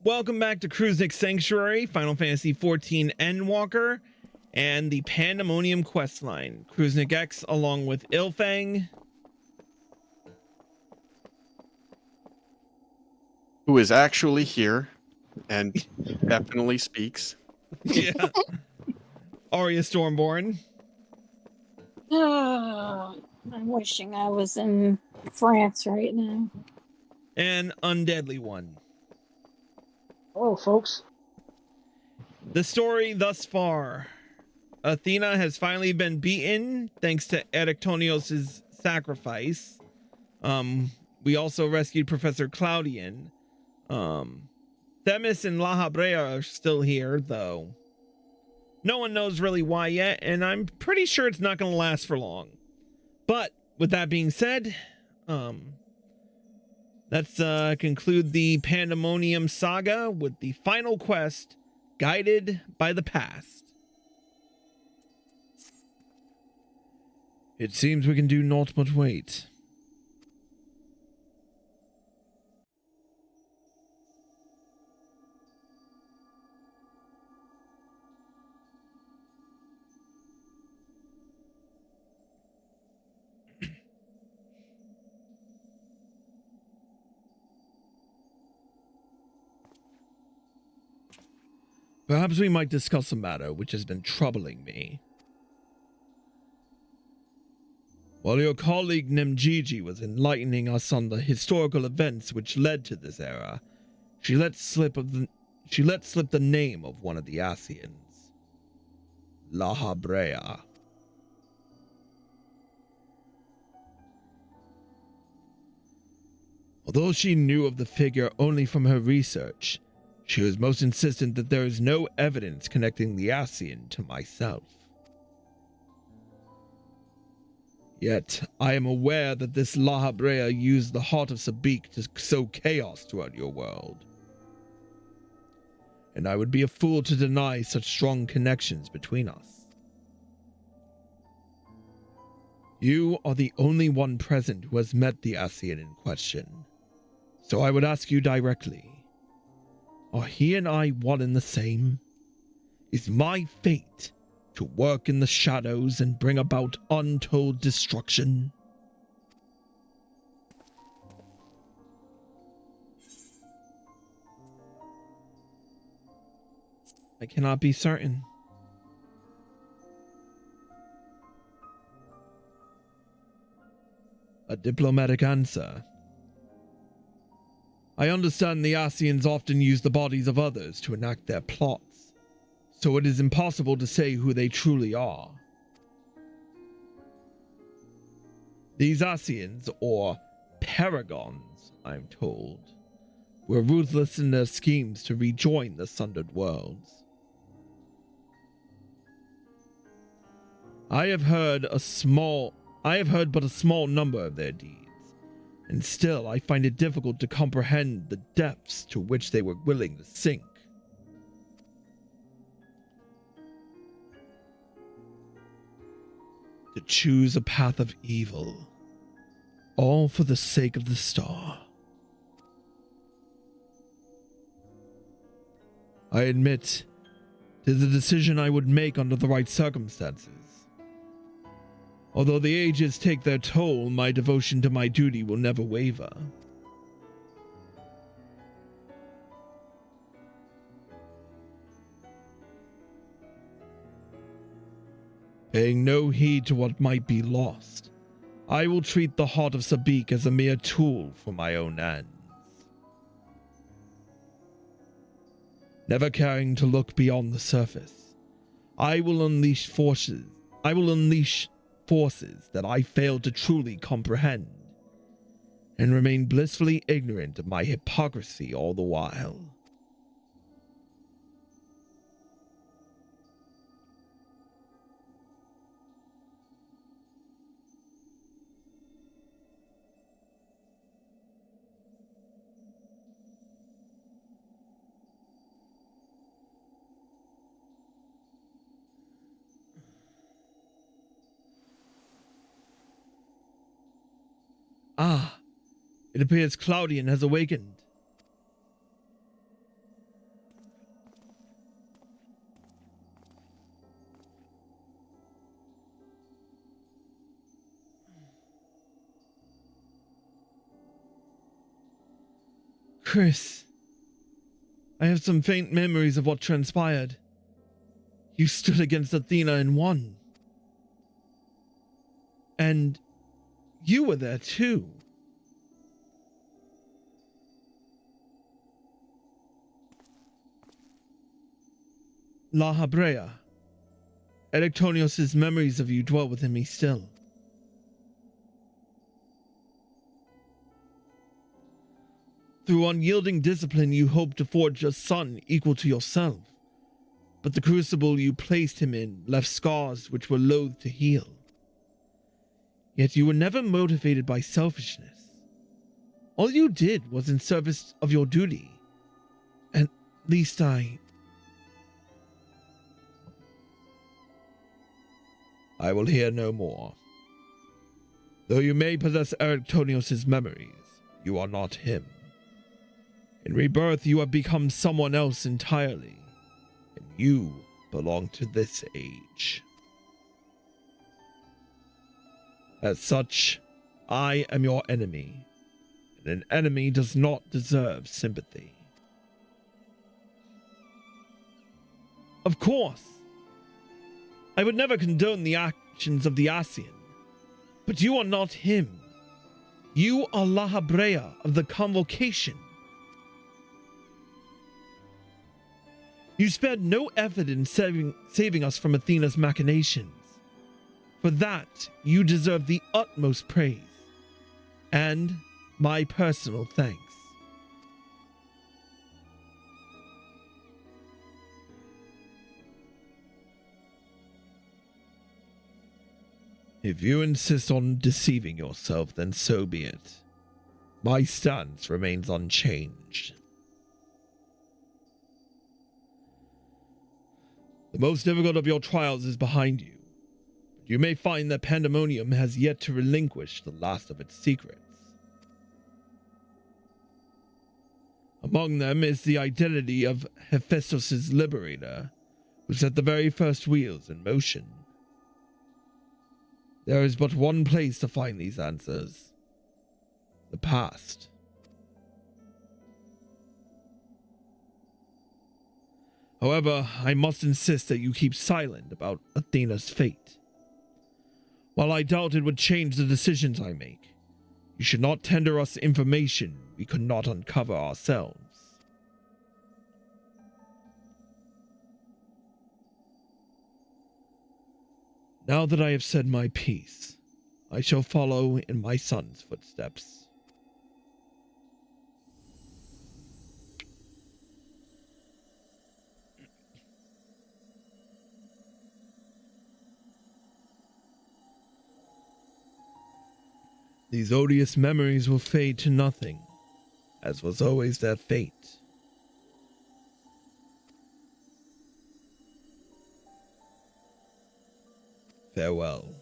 Welcome back to Kruznik's Sanctuary, Final Fantasy XIV Endwalker, and the Pandemonium questline. Kruznik X along with Ilfang, who is actually here and definitely speaks. Yeah. Arya Stormborn. I'm wishing I was in France right now. And Undeadly One. Hello, folks. The story thus far. Athena has finally been beaten thanks to Erictonios' sacrifice. We also rescued Professor Claudien. Themis and Lahabrea are still here, though. No one knows really why yet, and I'm pretty sure it's not going to last for long. But with that being said, let's conclude the Pandemonium saga with the final quest, Guided by the Past. It seems we can do naught but wait. Perhaps we might discuss a matter which has been troubling me. While your colleague Nemgigi was enlightening us on the historical events which led to this era, she let slip the name of one of the Asians, Lahabrea. Although she knew of the figure only from her research, she was most insistent that there is no evidence connecting the Asian to myself. Yet, I am aware that this Lahabrea used the heart of Sabik to sow chaos throughout your world. And I would be a fool to deny such strong connections between us. You are the only one present who has met the Asian in question, so I would ask you directly. Are he and I one and the same? Is my fate to work in the shadows and bring about untold destruction? I cannot be certain. A diplomatic answer. I understand the Asians often use the bodies of others to enact their plots, so it is impossible to say who they truly are. These Asians, or paragons, I'm told, were ruthless in their schemes to rejoin the sundered worlds. I have heard but a small number of their deeds. And still, I find it difficult to comprehend the depths to which they were willing to sink. To choose a path of evil, all for the sake of the star. I admit, 'tis a decision I would make under the right circumstances. Although the ages take their toll, my devotion to my duty will never waver. Paying no heed to what might be lost, I will treat the heart of Sabik as a mere tool for my own ends. Never caring to look beyond the surface, I will unleash forces that I failed to truly comprehend, and remain blissfully ignorant of my hypocrisy all the while. Ah, it appears Claudien has awakened. Chris, I have some faint memories of what transpired. You stood against Athena and won. And you were there too. Lahabrea. Electronios' memories of you dwell within me still. Through unyielding discipline, you hoped to forge a son equal to yourself. But the crucible you placed him in left scars which were loath to heal. Yet you were never motivated by selfishness. All you did was in service of your duty. At least I will hear no more. Though you may possess Erectonios' memories, you are not him. In rebirth, you have become someone else entirely, and you belong to this age. As such, I am your enemy, and an enemy does not deserve sympathy. Of course, I would never condone the actions of the Ascian, but you are not him. You are Lahabrea of the Convocation. You spared no effort in saving us from Athena's machinations. For that, you deserve the utmost praise, and my personal thanks. If you insist on deceiving yourself, then so be it. My stance remains unchanged. The most difficult of your trials is behind you. But you may find that Pandemonium has yet to relinquish the last of its secrets. Among them is the identity of Hephaestus' liberator, who set the very first wheels in motion. There is but one place to find these answers: the past. However, I must insist that you keep silent about Athena's fate. While I doubt it would change the decisions I make, you should not tender us information we could not uncover ourselves. Now that I have said my piece, I shall follow in my son's footsteps. These odious memories will fade to nothing, as was always their fate. Farewell.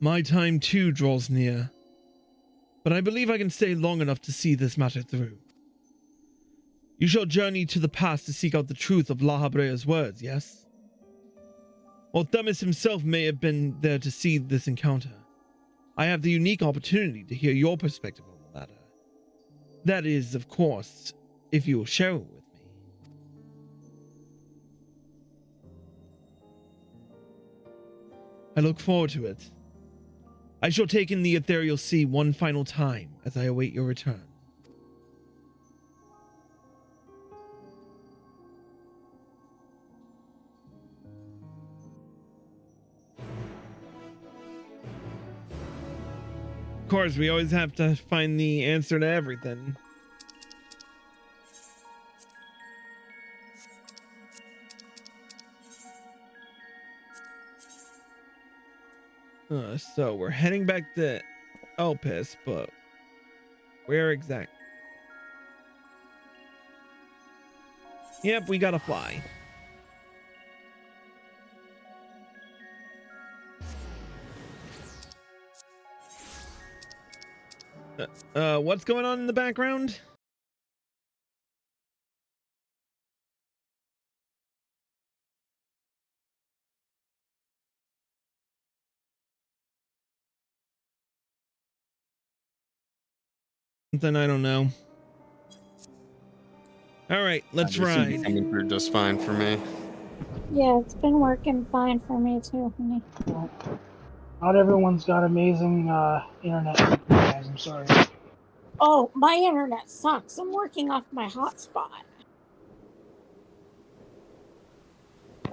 My time too draws near, but I believe I can stay long enough to see this matter through. You shall journey to the past to seek out the truth of Lahabrea's words, yes? While Themis himself may have been there to see this encounter, I have the unique opportunity to hear your perspective on the matter. That is, of course, if you will share it with me. I look forward to it. I shall take in the ethereal sea one final time as I await your return. Of course, we always have to find the answer to everything. So we're heading back to Elpis, but where exactly? Yep, we gotta fly. What's going on in the background? Something I don't know. All right, let's This should be ride. coming through just fine for me. Yeah, it's been working fine for me too, honey. Well, not everyone's got amazing internet, guys. I'm sorry. Oh, my internet sucks. I'm working off my hotspot.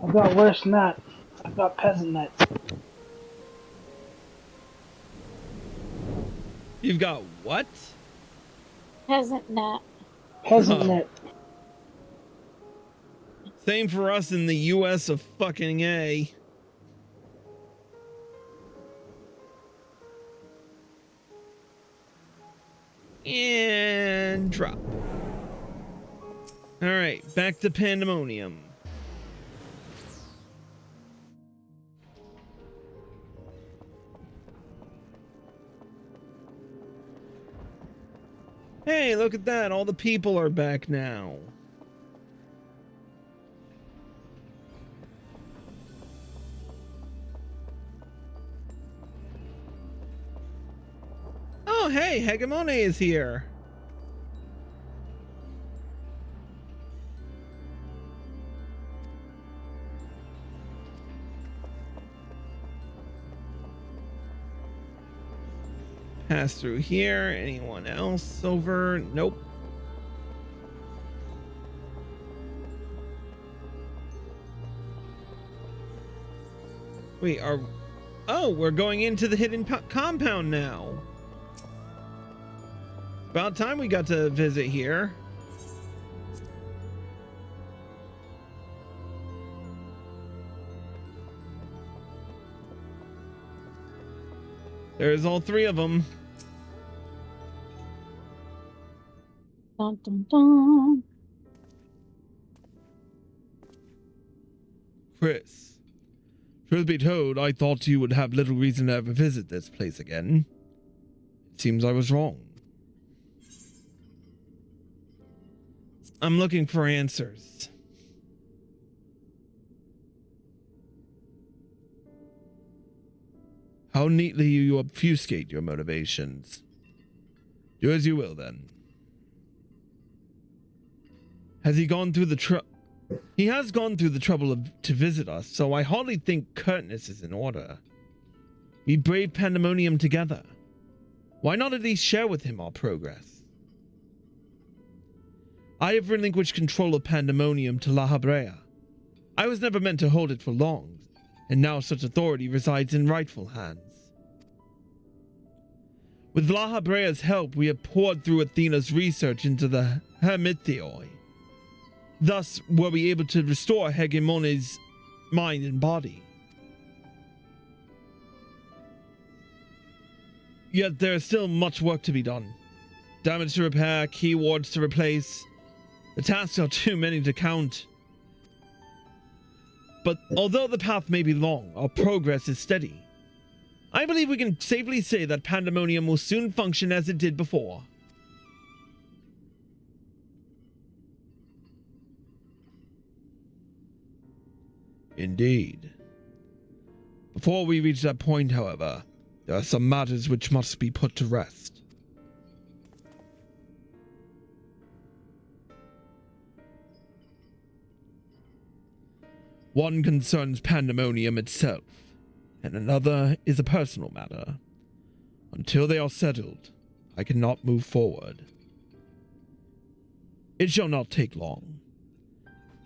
I've got worse than that. I've got peasant net. You've got what? Peasant net. Peasant Oh. net. Same for us in the US of fucking A. And drop. All right, back to Pandemonium. Hey, look at that. All the people are back now. Oh, hey, Hegemone is here. Pass through here. Anyone else over? Nope. Wait, oh, we're going into the hidden compound now. About time we got to visit here. There's all three of them. Dun, dun, dun. Chris, truth be told, I thought you would have little reason to ever visit this place again. It seems I was wrong. I'm looking for answers. How neatly you obfuscate your motivations. Do as you will, then. Has he gone through the He has gone through the trouble to visit us, so I hardly think curtness is in order. We brave Pandemonium together. Why not at least share with him our progress? I have relinquished control of Pandemonium to Lahabrea. I was never meant to hold it for long, and now such authority resides in rightful hands. With Lahabrea's help, we have poured through Athena's research into the Hermithioi. Thus, were we able to restore Hegemone's mind and body. Yet there is still much work to be done. Damage to repair, key wards to replace. The tasks are too many to count. But although the path may be long, our progress is steady. I believe we can safely say that Pandemonium will soon function as it did before. Indeed. Before we reach that point, however, there are some matters which must be put to rest. One concerns Pandemonium itself, and another is a personal matter. Until they are settled, I cannot move forward. It shall not take long.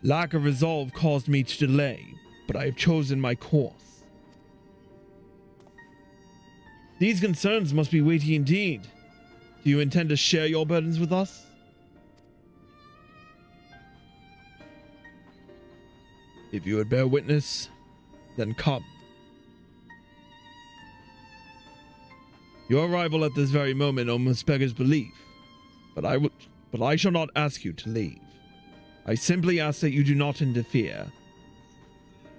Lack of resolve caused me to delay, but I have chosen my course. These concerns must be weighty indeed. Do you intend to share your burdens with us? If you would bear witness, then come. Your arrival at this very moment almost beggars belief, but I shall not ask you to leave. I simply ask that you do not interfere,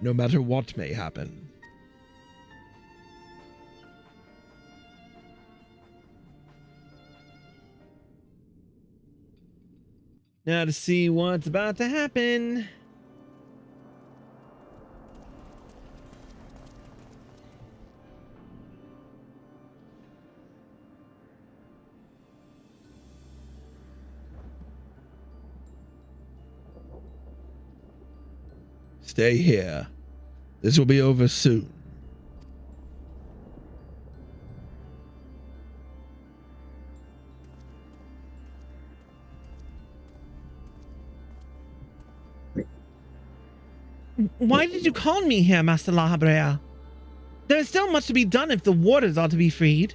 no matter what may happen. Now to see what's about to happen. Stay here. This will be over soon. Why did you call me here, Master Lahabrea? There is still much to be done if the warders are to be freed.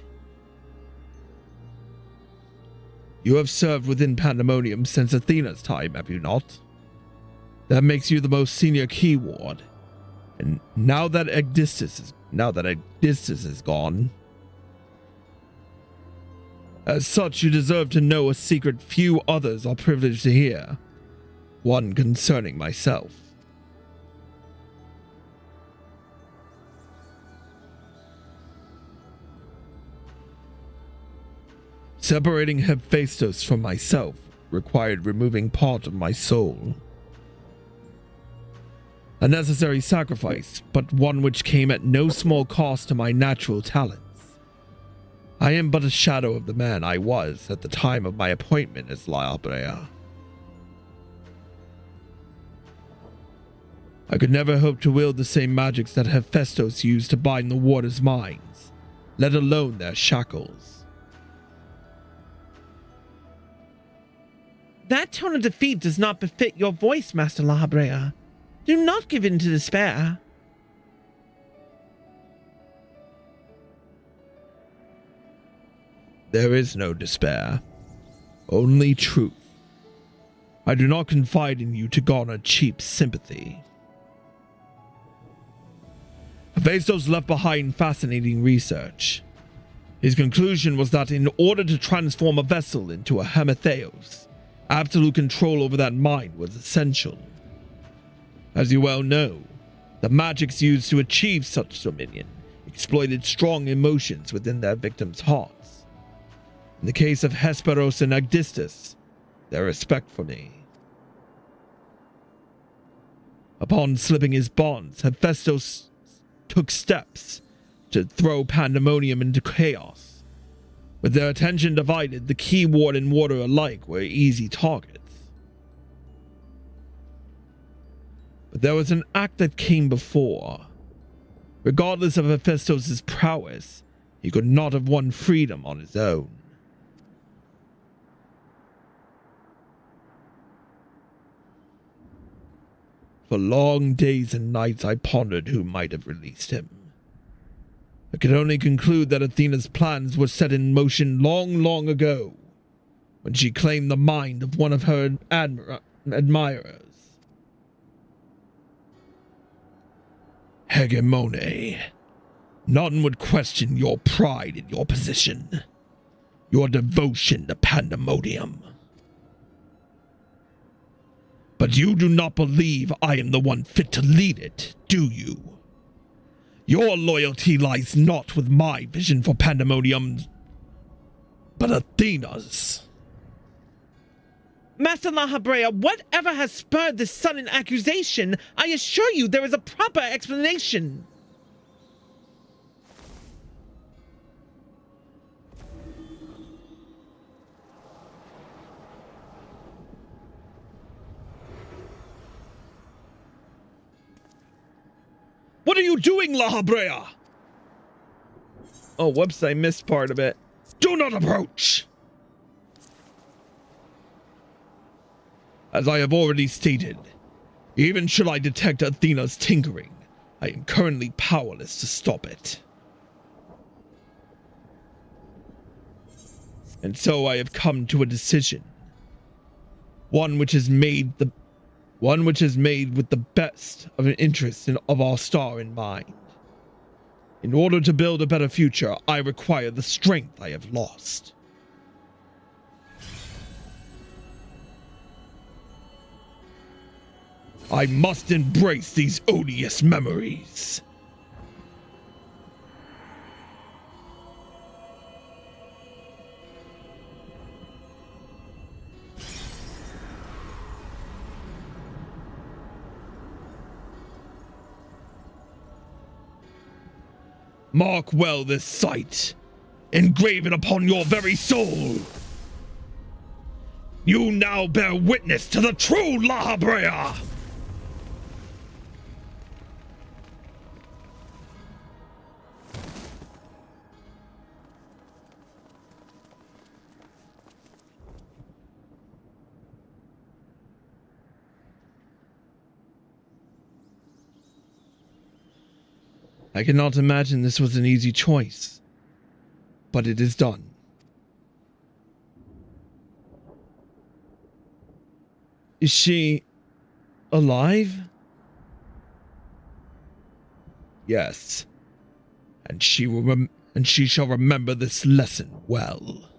You have served within Pandemonium since Athena's time, have you not? That makes you the most senior key ward. And now that Agdistis is gone, as such, you deserve to know a secret few others are privileged to hear. One concerning myself. Separating Hephaestus from myself required removing part of my soul. A necessary sacrifice, but one which came at no small cost to my natural talents. I am but a shadow of the man I was at the time of my appointment as Lahabrea. I could never hope to wield the same magics that Hephaestus used to bind the warders' minds, let alone their shackles. That tone of defeat does not befit your voice, Master Lahabrea. Do not give in to despair. There is no despair, only truth. I do not confide in you to garner cheap sympathy. Hephaestus left behind fascinating research. His conclusion was that in order to transform a vessel into a Hematheos, absolute control over that mind was essential. As you well know, the magics used to achieve such dominion exploited strong emotions within their victims' hearts. In the case of Hesperos and Agdistis, their respect for me. Upon slipping his bonds, Hephaestus took steps to throw Pandemonium into chaos. With their attention divided, the key ward and warder alike were easy targets. But there was an act that came before. Regardless of Hephaestus' prowess, he could not have won freedom on his own. For long days and nights I pondered who might have released him. I could only conclude that Athena's plans were set in motion long ago, when she claimed the mind of one of her admirers. Hegemone, none would question your pride in your position, your devotion to Pandemonium. But you do not believe I am the one fit to lead it, do you? Your loyalty lies not with my vision for Pandemonium, but Athena's. Master Lahabrea, whatever has spurred this sudden accusation, I assure you there is a proper explanation. What are you doing, Lahabrea? Oh, whoops, I missed part of it. Do not approach! As I have already stated, even should I detect Athena's tinkering, I am currently powerless to stop it. And so I have come to a decision. One which is made with the best of an interest of our star in mind. In order to build a better future, I require the strength I have lost. I must embrace these odious memories. Mark well this sight. Engrave it upon your very soul. You now bear witness to the true Lahabrea. I cannot imagine this was an easy choice, but it is done. Is she alive? Yes, and she shall remember this lesson well.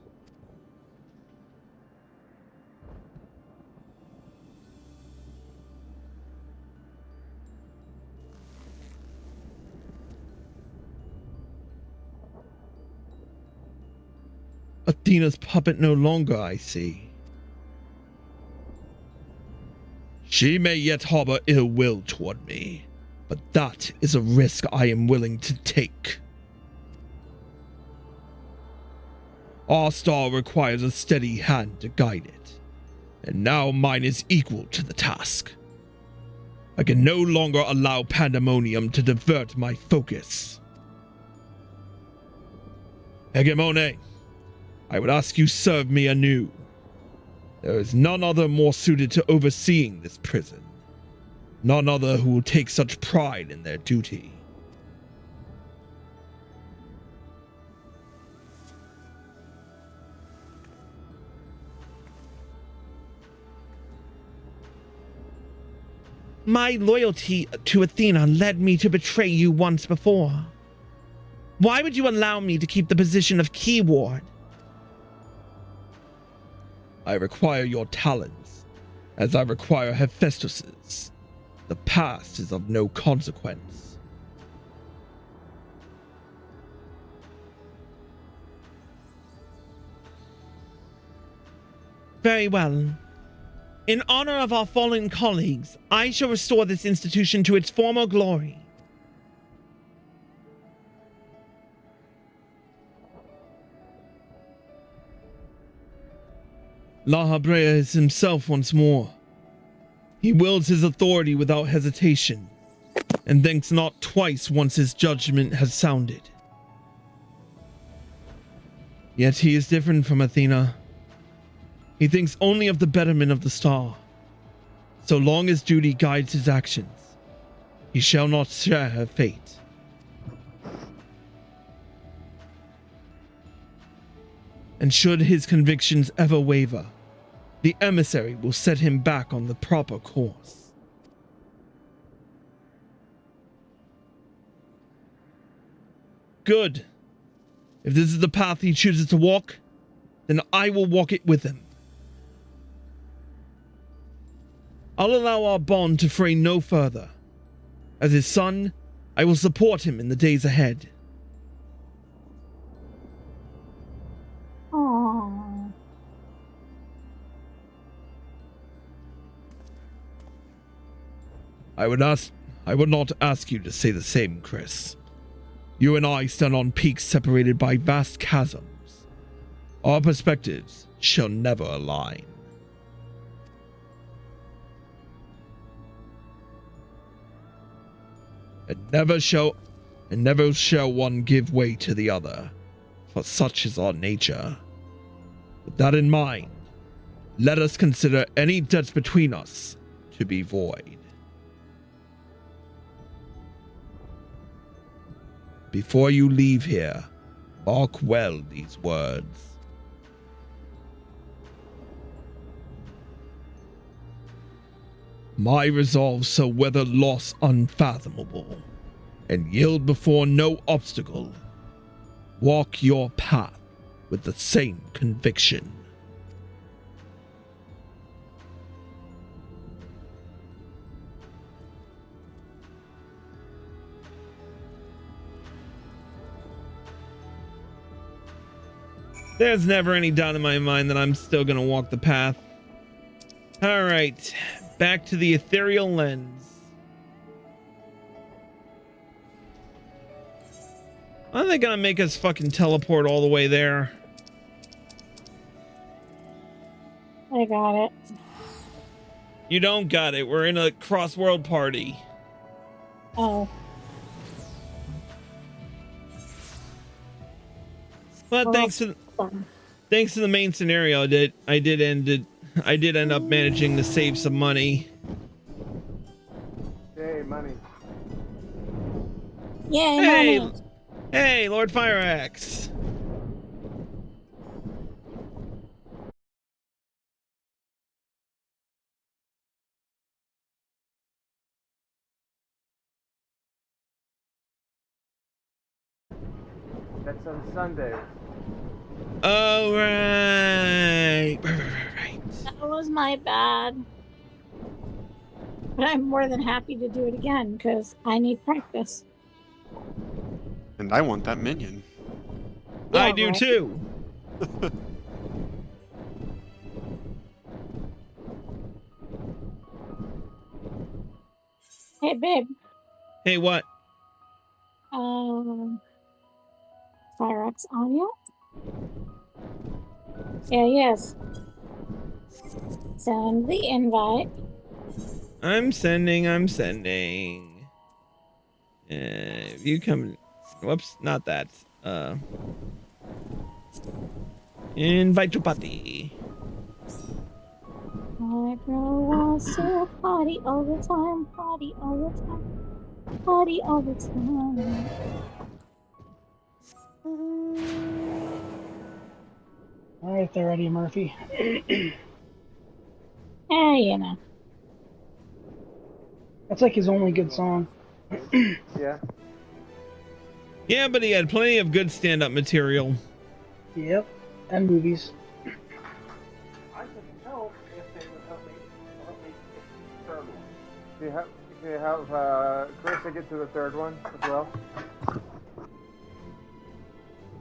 Athena's puppet no longer, I see. She may yet harbor ill will toward me, but that is a risk I am willing to take. Our star requires a steady hand to guide it, and now mine is equal to the task. I can no longer allow pandemonium to divert my focus. Hegemone, I would ask you serve me anew. There is none other more suited to overseeing this prison. None other who will take such pride in their duty. My loyalty to Athena led me to betray you once before. Why would you allow me to keep the position of key ward? I require your talents, as I require Hephaestus's. The past is of no consequence. Very well. In honor of our fallen colleagues, I shall restore this institution to its former glory. Lahabrea is himself once more. He wields his authority without hesitation, and thinks not twice once his judgment has sounded. Yet he is different from Athena. He thinks only of the betterment of the star. So long as duty guides his actions, he shall not share her fate. And should his convictions ever waver, the emissary will set him back on the proper course. Good. If this is the path he chooses to walk, then I will walk it with him. I'll allow our bond to fray no further. As his son, I will support him in the days ahead. Aww. I would not ask you to say the same, Chris. You and I stand on peaks separated by vast chasms. Our perspectives shall never align. And never shall one give way to the other, for such is our nature. With that in mind, let us consider any debts between us to be void. Before you leave here, mark well these words. My resolve shall weather loss unfathomable, and yield before no obstacle. Walk your path with the same conviction. There's never any doubt in my mind that I'm still gonna walk the path. Alright, back to the ethereal lens. Why are they gonna make us fucking teleport all the way there? I got it. You don't got it. We're in a cross-world party. Oh, But well, thanks to the main scenario, I did end up managing to save some money. Hey, money. yay, Hey, money. hey, Lord Fireaxe. That's on Sundays. Oh right. That was my bad. But I'm more than happy to do it again because I need practice. And I want that minion. I Yeah, do right. too. Hey, babe. Hey, what? Firex on yet? Yeah, yes. Send the invite. I'm sending. You come. Whoops, not that. Invite to party. My girl wants to party all the time, party all the time, party all the time. All right, there, Eddie Murphy. Yeah, you know. That's like his only good song. Yeah. Yeah, but he had plenty of good stand-up material. Yep, and movies. I could help if they would help me get the third one. Do you have Chris to get to the third one as well?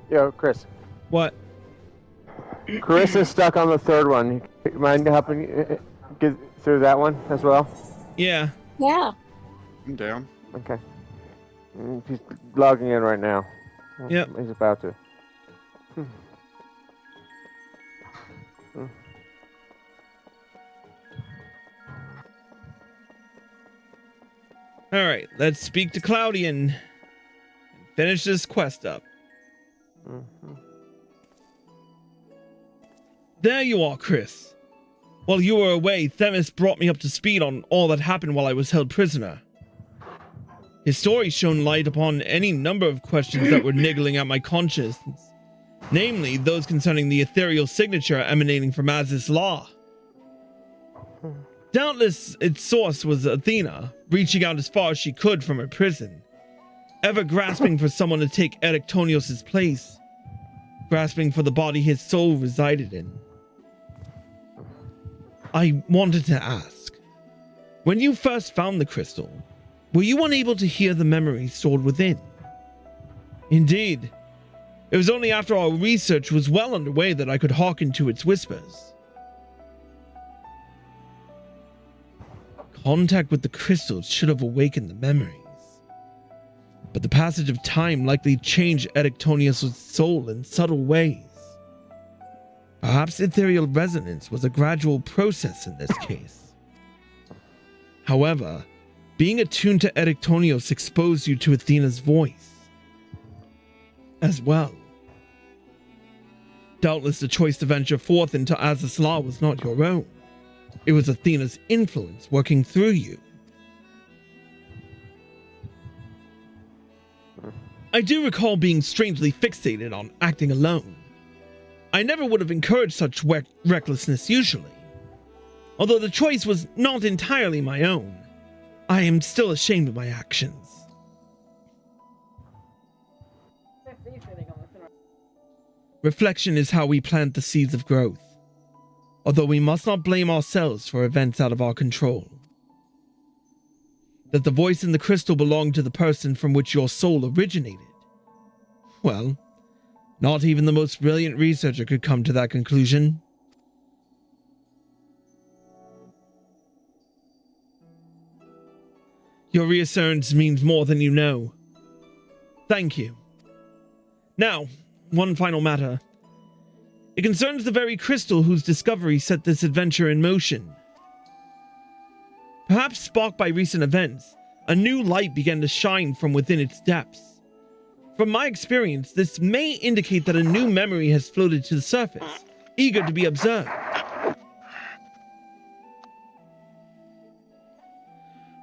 Yo, Chris. What? Chris is stuck on the third one. You mind helping get through that one as well? Yeah. Yeah. I'm down. Okay. He's logging in right now. Yep. He's about to. All right, let's speak to Claudien and finish this quest up. There you are, Chris. While you were away, Themis brought me up to speed on all that happened while I was held prisoner. His story shone light upon any number of questions that were niggling at my conscience, namely those concerning the ethereal signature emanating from Az's law. Doubtless its source was Athena, reaching out as far as she could from her prison, ever grasping for someone to take Erectonios' place, grasping for the body his soul resided in. I wanted to ask, when you first found the crystal, were you unable to hear the memories stored within? Indeed, it was only after our research was well underway that I could hearken to its whispers. Contact with the crystal should have awakened the memories, but the passage of time likely changed Erectonius' soul in subtle ways. Perhaps ethereal resonance was a gradual process in this case. However, being attuned to Erectonios exposed you to Athena's voice as well. Doubtless the choice to venture forth into Az's law was not your own. It was Athena's influence working through you. I do recall being strangely fixated on acting alone. I never would have encouraged such recklessness usually. Although the choice was not entirely my own, I am still ashamed of my actions. Reflection is how we plant the seeds of growth, although we must not blame ourselves for events out of our control. That the voice in the crystal belonged to the person from which your soul originated. Well, not even the most brilliant researcher could come to that conclusion. Your reassurance means more than you know. Thank you. Now, one final matter. It concerns the very crystal whose discovery set this adventure in motion. Perhaps sparked by recent events, a new light began to shine from within its depths. From my experience, this may indicate that a new memory has floated to the surface, eager to be observed.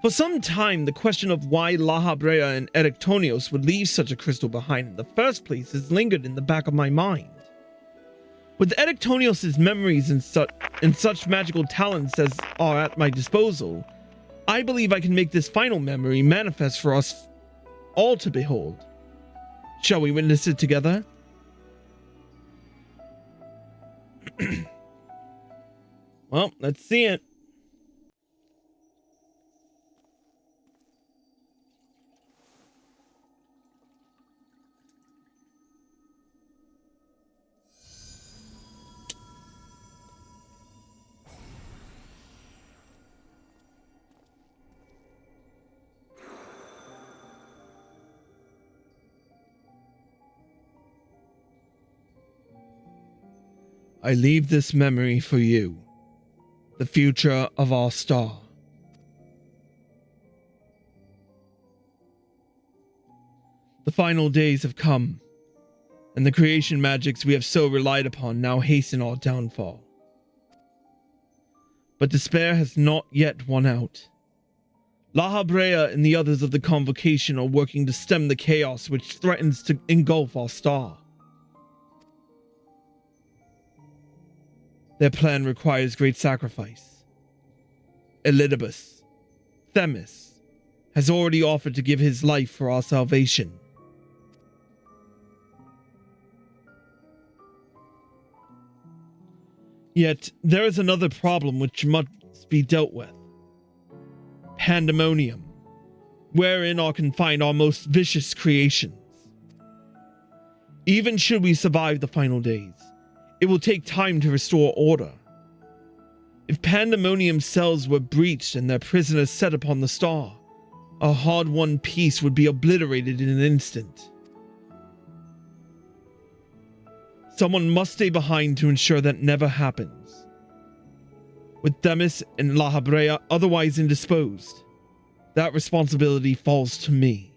For some time, the question of why Lahabrea and Erectonios would leave such a crystal behind in the first place has lingered in the back of my mind. With Erectonios' memories and such magical talents as are at my disposal, I believe I can make this final memory manifest for us all to behold. Shall we witness it together? Well, let's see it. I leave this memory for you, the future of our star. The final days have come, and the creation magics we have so relied upon now hasten our downfall. But despair has not yet won out. Lahabrea and the others of the Convocation are working to stem the chaos which threatens to engulf our star. Their plan requires great sacrifice. Elidibus, Themis, has already offered to give his life for our salvation. Yet, there is another problem which must be dealt with. Pandemonium, wherein are confined our most vicious creations. Even should we survive the final days, it will take time to restore order. If Pandemonium's cells were breached and their prisoners set upon the star, our hard-won peace would be obliterated in an instant. Someone must stay behind to ensure that never happens. With Themis and Lahabrea otherwise indisposed, that responsibility falls to me.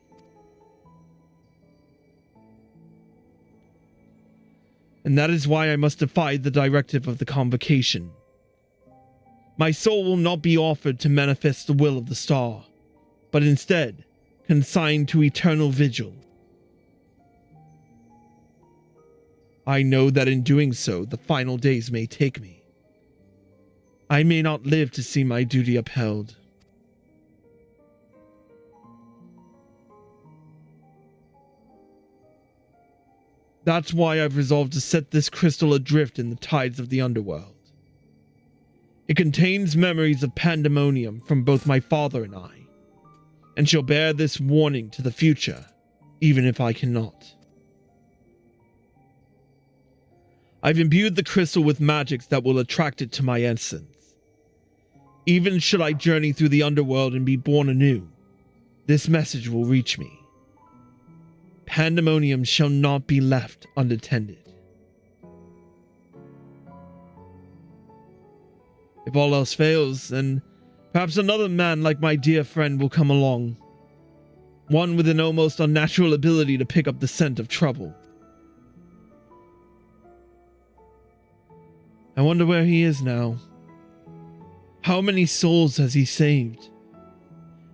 And that is why I must defy the directive of the Convocation. My soul will not be offered to manifest the will of the star, but instead consigned to eternal vigil. I know that in doing so, the final days may take me. I may not live to see my duty upheld. That's why I've resolved to set this crystal adrift in the tides of the underworld. It contains memories of Pandemonium from both my father and I, and shall bear this warning to the future, even if I cannot. I've imbued the crystal with magics that will attract it to my essence. Even should I journey through the underworld and be born anew, this message will reach me. Pandemonium shall not be left unattended. If all else fails, then perhaps another man like my dear friend will come along. One with an almost unnatural ability to pick up the scent of trouble. I wonder where he is now. How many souls has he saved?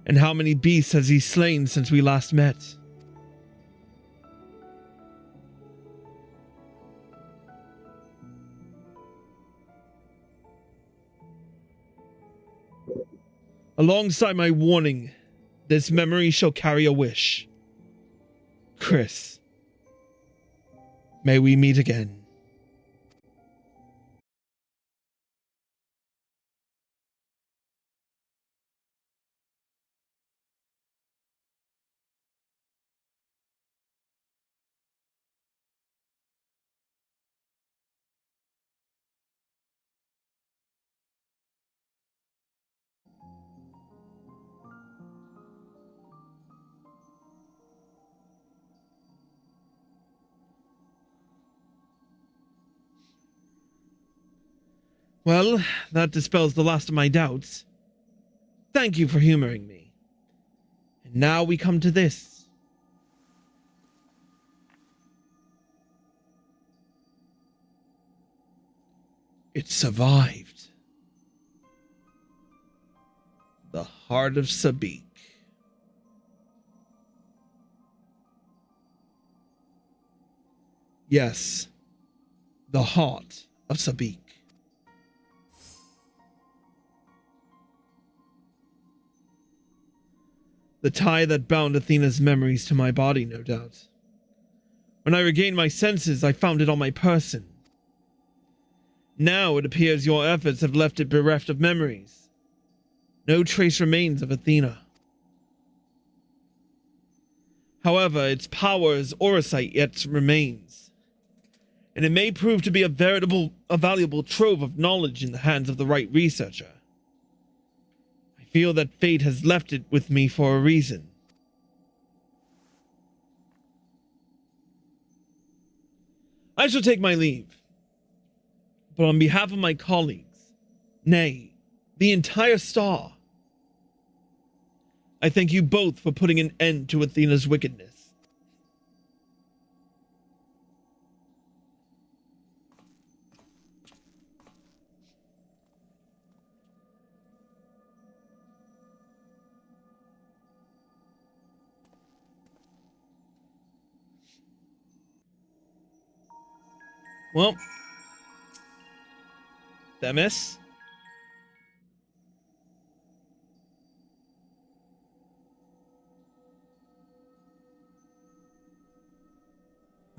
And how many beasts has he slain since we last met? Alongside my warning, this memory shall carry a wish. Chris, may we meet again. Well, that dispels the last of my doubts. Thank you for humoring me. And now we come to this. It survived. The heart of Sabik. Yes, the heart of Sabik. The tie that bound Athena's memories to my body, no doubt. When I regained my senses, I found it on my person. Now it appears your efforts have left it bereft of memories. No trace remains of Athena. However, its power as Orisight yet remains, and it may prove to be a valuable trove of knowledge in the hands of the right researcher. I feel that fate has left it with me for a reason. I shall take my leave, but on behalf of my colleagues, nay, the entire Star, I thank you both for putting an end to Athena's wickedness. Well, Themis?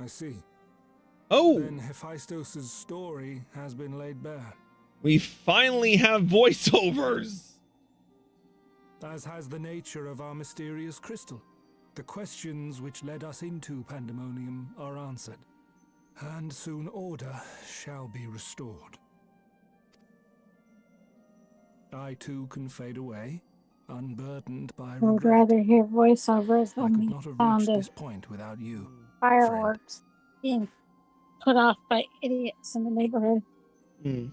I see. Oh, Then Hephaestus' story has been laid bare. we finally have voiceovers. As has the nature of our mysterious crystal. The questions which led us into Pandemonium are answered, and soon order shall be restored. I too can fade away, unburdened by I would regret. rather hear voiceovers I than could the not have sound reached of this point without you, fireworks being put off by idiots in the neighborhood. Hmm.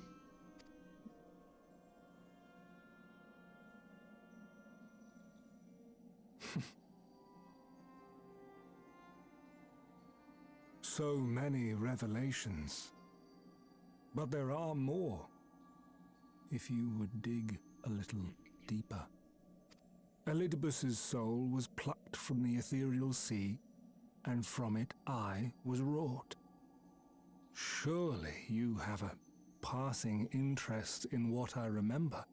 So many revelations. But there are more, if you would dig a little deeper. Elidibus's soul was plucked from the ethereal sea, and from it I was wrought. Surely you have a passing interest in what I remember,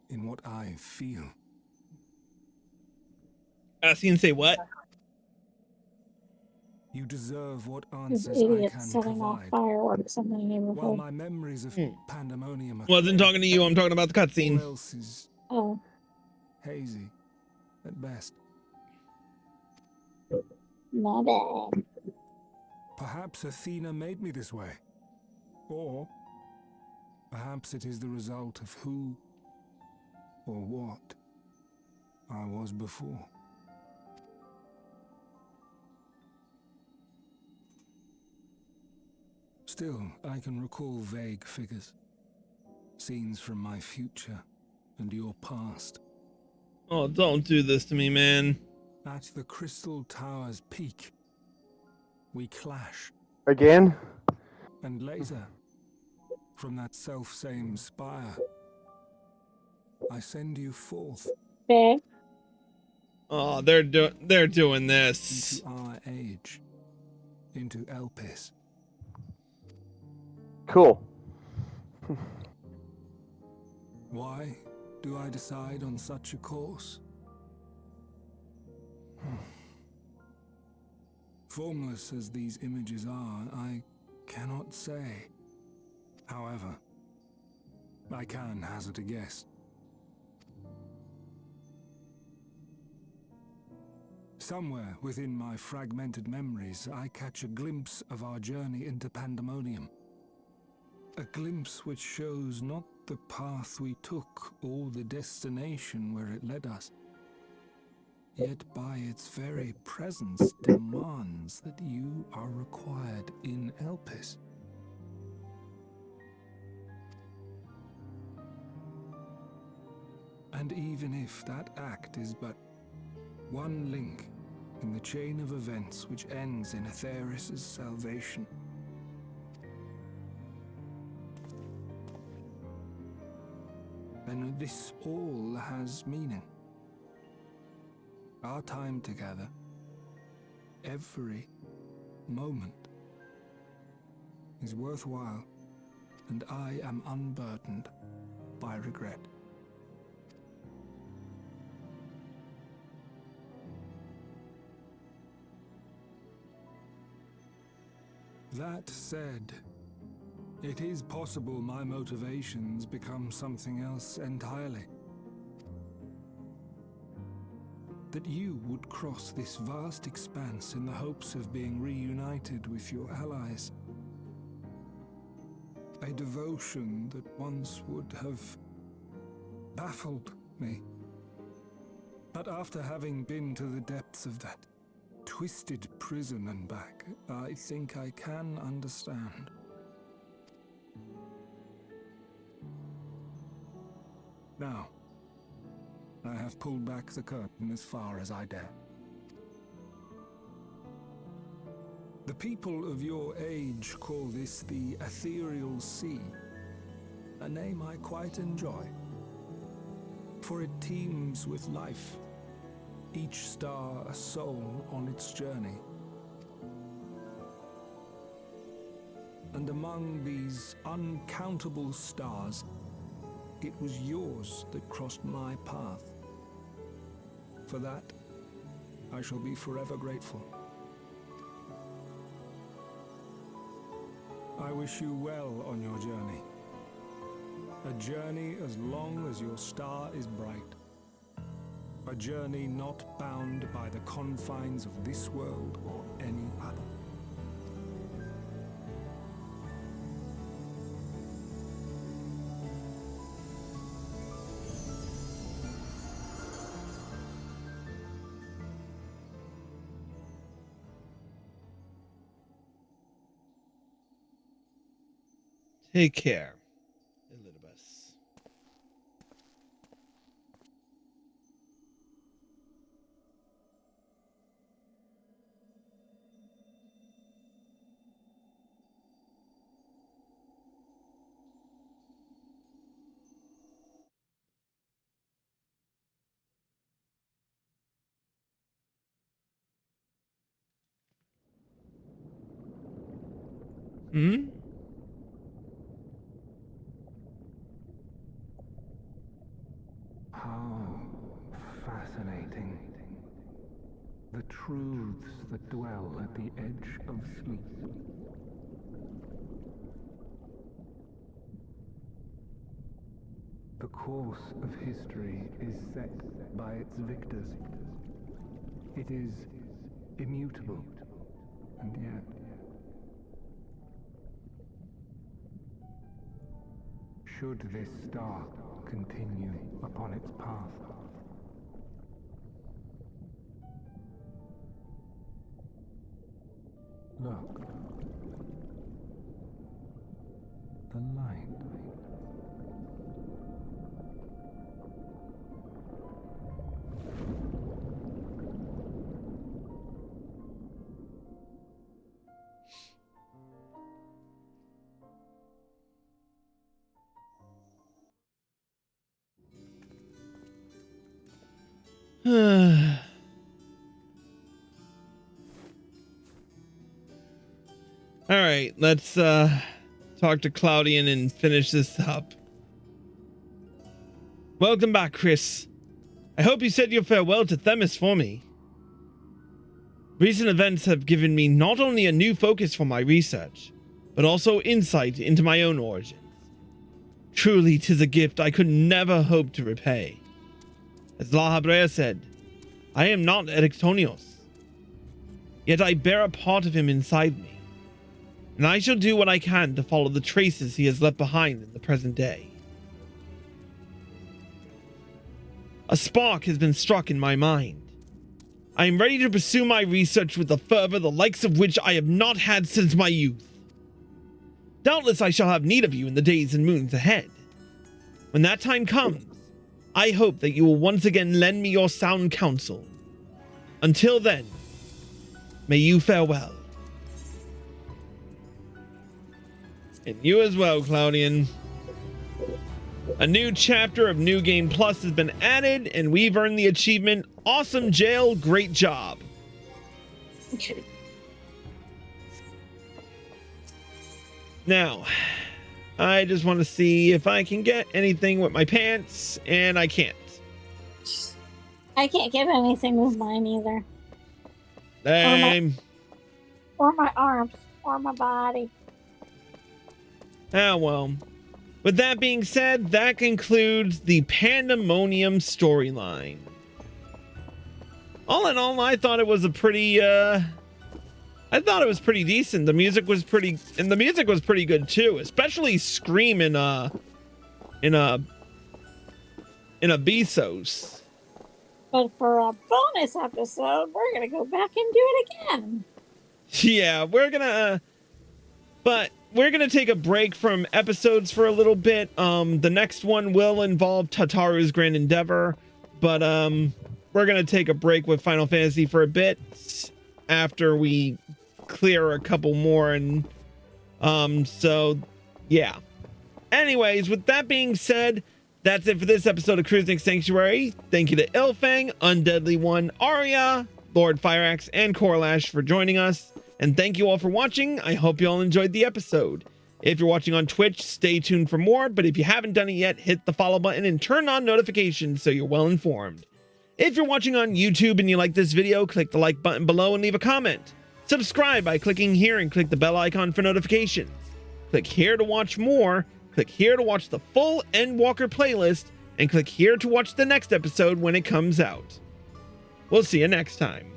in what I feel. Asking say what? You deserve what These answers I idiots can setting off provide. fireworks in the While neighborhood. my memories of Pandemonium are Wasn't clear, talking to you, I'm talking about the all cutscene. else is Oh, hazy at best. my bad. Perhaps Athena made me this way. Or perhaps it is the result of who or what I was before. Still, I can recall vague figures, scenes from my future and your past. Oh, don't do this to me, man. At the Crystal Tower's peak, we clash. Again? And later, from that self-same spire, I send you forth Okay. Oh, they're doing this. into our age, into Elpis. Cool. Why do I decide on such a course? Formless as these images are, I cannot say. However, I can hazard a guess. Somewhere within my fragmented memories, I catch a glimpse of our journey into Pandemonium. A glimpse which shows not the path we took or the destination where it led us, yet by its very presence demands that you are required in Elpis. And even if that act is but one link in the chain of events which ends in Atheris' salvation, then this all has meaning. Our time together, every moment, is worthwhile, and I am unburdened by regret. That said, it is possible my motivations become something else entirely. That you would cross this vast expanse in the hopes of being reunited with your allies. A devotion that once would have baffled me. But after having been to the depths of that twisted prison and back, I think I can understand. Now, I have pulled back the curtain as far as I dare. The people of your age call this the Ethereal Sea, a name I quite enjoy, for it teems with life, each star a soul on its journey. And among these uncountable stars, it was yours that crossed my path. For that, I shall be forever grateful. I wish you well on your journey. A journey as long as your star is bright. A journey not bound by the confines of this world or any other. Take care, Elidibus. Hmm? How fascinating. The truths that dwell at the edge of sleep. The course of history is set by its victors. It is immutable, and yet should this star continue upon its path, look, the light. All right, let's talk to Claudien and finish this up. Welcome back, Chris. I hope you said your farewell to Themis for me. Recent events have given me not only a new focus for my research, but also insight into my own origins. Truly, 'tis a gift I could never hope to repay. As Lahabrea said, I am not Erictonios, yet I bear a part of him inside me, and I shall do what I can to follow the traces he has left behind in the present day. A spark has been struck in my mind. I am ready to pursue my research with a fervor the likes of which I have not had since my youth. Doubtless I shall have need of you in the days and moons ahead. When that time comes, I hope that you will once again lend me your sound counsel. Until then, may you farewell. And you as well, Claudien. A new chapter of New Game Plus has been added, and we've earned the achievement, Awesome Jail, Great Job. Now, I just want to see if I can get anything with my pants, and I can't. I can't get anything with mine either. Or my arms, or my body. Ah, well. With that being said, that concludes the Pandemonium storyline. All in all, I thought it was a pretty, I thought it was pretty decent. The music was pretty good too, especially Scream in a Bezos. But for a bonus episode, we're gonna go back and do it again. Yeah, we're gonna take a break from episodes for a little bit. The next one will involve Tataru's Grand Endeavor, but we're gonna take a break with Final Fantasy for a bit after we clear a couple more, and so yeah. Anyways, with that being said, that's it for this episode of Cruising Sanctuary. Thank you to Ilfang, Undeadly One, Arya, Lord Fireaxe, and Corlash for joining us. And thank you all for watching. I hope you all enjoyed the episode. If you're watching on Twitch, stay tuned for more. But if you haven't done it yet, hit the follow button and turn on notifications so you're well informed. If you're watching on YouTube and you like this video, click the like button below and leave a comment. Subscribe by clicking here and click the bell icon for notifications. Click here to watch more. Click here to watch the full Endwalker playlist. And click here to watch the next episode when it comes out. We'll see you next time.